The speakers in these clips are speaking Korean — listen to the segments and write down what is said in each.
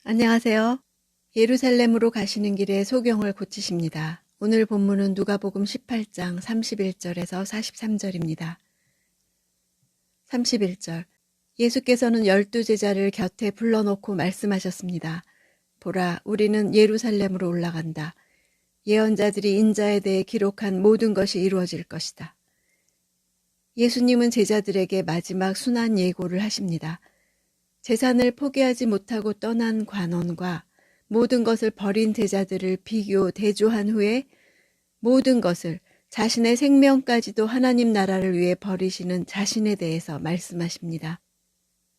안녕하세요. 예루살렘으로 가시는 길에 소경을 고치십니다. 오늘 본문은 누가복음 18장 31절에서 43절입니다. 31절. 예수께서는 12제자를 곁에 불러놓고 말씀하셨습니다. 보라, 우리는 예루살렘으로 올라간다. 예언자들이 인자에 대해 기록한 모든 것이 이루어질 것이다. 예수님은 제자들에게 마지막 순환 예고를 하십니다. 재산을 포기하지 못하고 떠난 관원과 모든 것을 버린 제자들을 대조한 후에 모든 것을 자신의 생명까지도 하나님 나라를 위해 버리시는 자신에 대해서 말씀하십니다.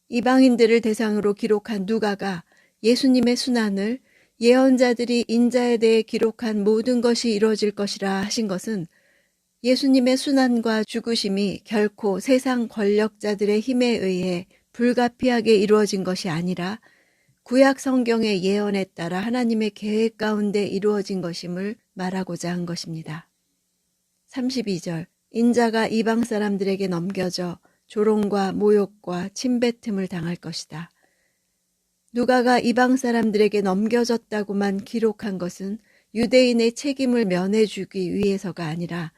이방인들을 대상으로 기록한 누가가 예수님의 순환을 예언자들이 인자에 대해 기록한 모든 것이 이루어질 것이라 하신 것은 예수님의 순환과 죽으심이 결코 세상 권력자들의 힘에 의해 불가피하게 이루어진 것이 아니라 구약 성경의 예언에 따라 하나님의 계획 가운데 이루어진 것임을 말하고자 한 것입니다. 32절. 인자가 이방 사람들에게 넘겨져 조롱과 모욕과 침뱉음을 당할 것이다. 누가가 이방 사람들에게 넘겨졌다고만 기록한 것은 유대인의 책임을 면해주기 위해서가 아니라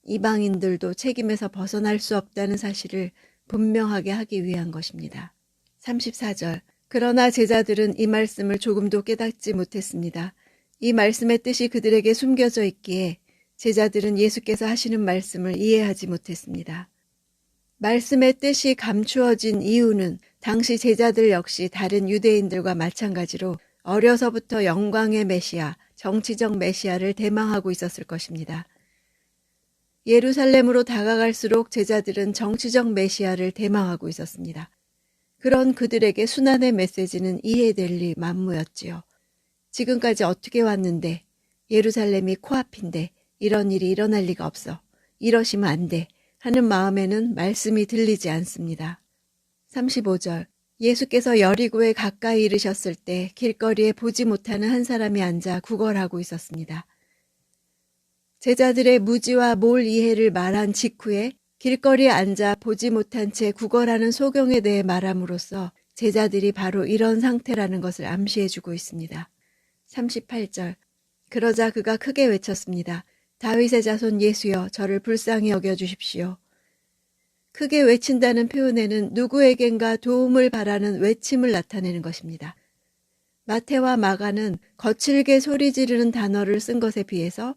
이방인들도 책임에서 벗어날 수 없다는 사실을 분명하게 하기 위한 것입니다. 34절. 그러나 제자들은 이 말씀을 조금도 깨닫지 못했습니다. 이 말씀의 뜻이 그들에게 숨겨져 있기에 제자들은 예수께서 하시는 말씀을 이해하지 못했습니다. 말씀의 뜻이 감추어진 이유는 당시 제자들 역시 다른 유대인들과 마찬가지로 어려서부터 영광의 메시아, 정치적 메시아를 대망하고 있었을 것입니다. 예루살렘으로 다가갈수록 제자들은 정치적 메시아를 대망하고 있었습니다. 그런 그들에게 순환의 메시지는 이해될 리 만무였지요. 지금까지 어떻게 왔는데, 예루살렘이 코앞인데 이런 일이 일어날 리가 없어. 이러시면 안 돼. 하는 마음에는 말씀이 들리지 않습니다. 35절. 예수께서 여리고에 가까이 이르셨을 때 길거리에 보지 못하는 한 사람이 앉아 구걸하고 있었습니다. 제자들의 무지와 몰 이해를 말한 직후에 길거리에 앉아 보지 못한 채 구걸하는 소경에 대해 말함으로써 제자들이 바로 이런 상태라는 것을 암시해주고 있습니다. 38절. 그러자 그가 크게 외쳤습니다. 다윗의 자손 예수여, 저를 불쌍히 여겨주십시오. 크게 외친다는 표현에는 누구에겐가 도움을 바라는 외침을 나타내는 것입니다. 마태와 마가는 거칠게 소리 지르는 단어를 쓴 것에 비해서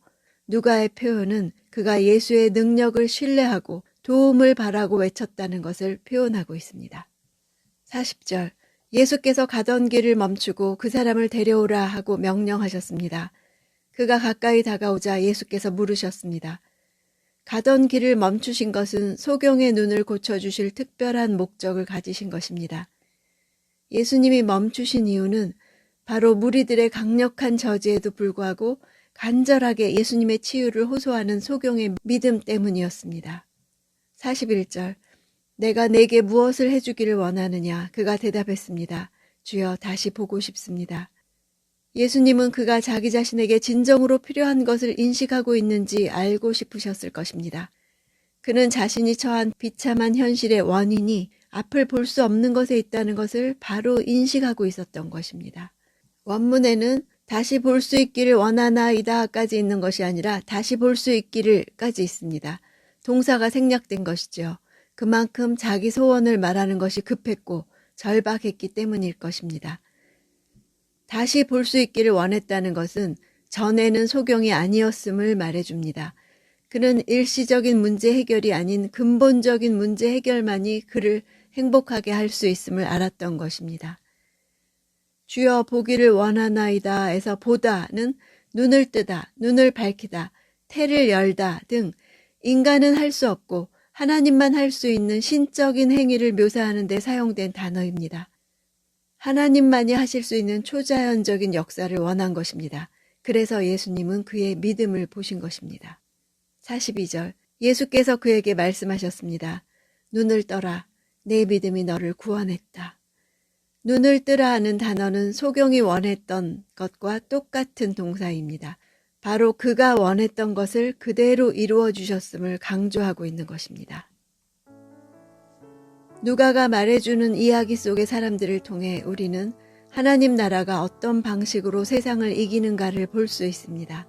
누가의 표현은 그가 예수의 능력을 신뢰하고 도움을 바라고 외쳤다는 것을 표현하고 있습니다. 40절. 예수께서 가던 길을 멈추고 그 사람을 데려오라 하고 명령하셨습니다. 그가 가까이 다가오자 예수께서 물으셨습니다. 가던 길을 멈추신 것은 소경의 눈을 고쳐주실 특별한 목적을 가지신 것입니다. 예수님이 멈추신 이유는 바로 무리들의 강력한 저지에도 불구하고 간절하게 예수님의 치유를 호소하는 소경의 믿음 때문이었습니다. 41절. 내가 네게 무엇을 해주기를 원하느냐? 그가 대답했습니다. 주여, 다시 보고 싶습니다. 예수님은 그가 자기 자신에게 진정으로 필요한 것을 인식하고 있는지 알고 싶으셨을 것입니다. 그는 자신이 처한 비참한 현실의 원인이 앞을 볼 수 없는 것에 있다는 것을 바로 인식하고 있었던 것입니다. 원문에는 다시 볼 수 있기를 원하나이다까지 있는 것이 아니라 다시 볼 수 있기를까지 있습니다. 동사가 생략된 것이죠. 그만큼 자기 소원을 말하는 것이 급했고 절박했기 때문일 것입니다. 다시 볼 수 있기를 원했다는 것은 전에는 소경이 아니었음을 말해줍니다. 그는 일시적인 문제 해결이 아닌 근본적인 문제 해결만이 그를 행복하게 할 수 있음을 알았던 것입니다. 주여 보기를 원하나이다 에서 보다는 눈을 뜨다, 눈을 밝히다, 태를 열다 등 인간은 할 수 없고 하나님만 할 수 있는 신적인 행위를 묘사하는 데 사용된 단어입니다. 하나님만이 하실 수 있는 초자연적인 역사를 원한 것입니다. 그래서 예수님은 그의 믿음을 보신 것입니다. 42절. 예수께서 그에게 말씀하셨습니다. 눈을 떠라. 내 믿음이 너를 구원했다. 눈을 뜨라 하는 단어는 소경이 원했던 것과 똑같은 동사입니다. 바로 그가 원했던 것을 그대로 이루어 주셨음을 강조하고 있는 것입니다. 누가가 말해주는 이야기 속의 사람들을 통해 우리는 하나님 나라가 어떤 방식으로 세상을 이기는가를 볼 수 있습니다.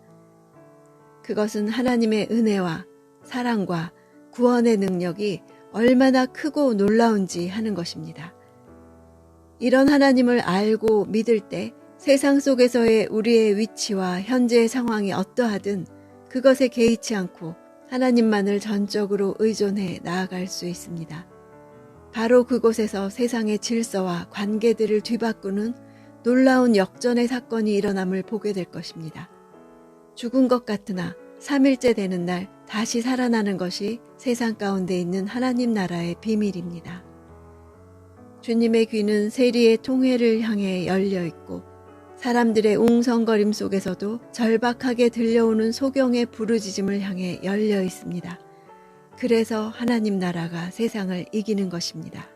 그것은 하나님의 은혜와 사랑과 구원의 능력이 얼마나 크고 놀라운지 하는 것입니다. 이런 하나님을 알고 믿을 때 세상 속에서의 우리의 위치와 현재의 상황이 어떠하든 그것에 개의치 않고 하나님만을 전적으로 의존해 나아갈 수 있습니다. 바로 그곳에서 세상의 질서와 관계들을 뒤바꾸는 놀라운 역전의 사건이 일어남을 보게 될 것입니다. 죽은 것 같으나 3일째 되는 날 다시 살아나는 것이 세상 가운데 있는 하나님 나라의 비밀입니다. 주님의 귀는 세리의 통회를 향해 열려 있고 사람들의 웅성거림 속에서도 절박하게 들려오는 소경의 부르짖음을 향해 열려 있습니다. 그래서 하나님 나라가 세상을 이기는 것입니다.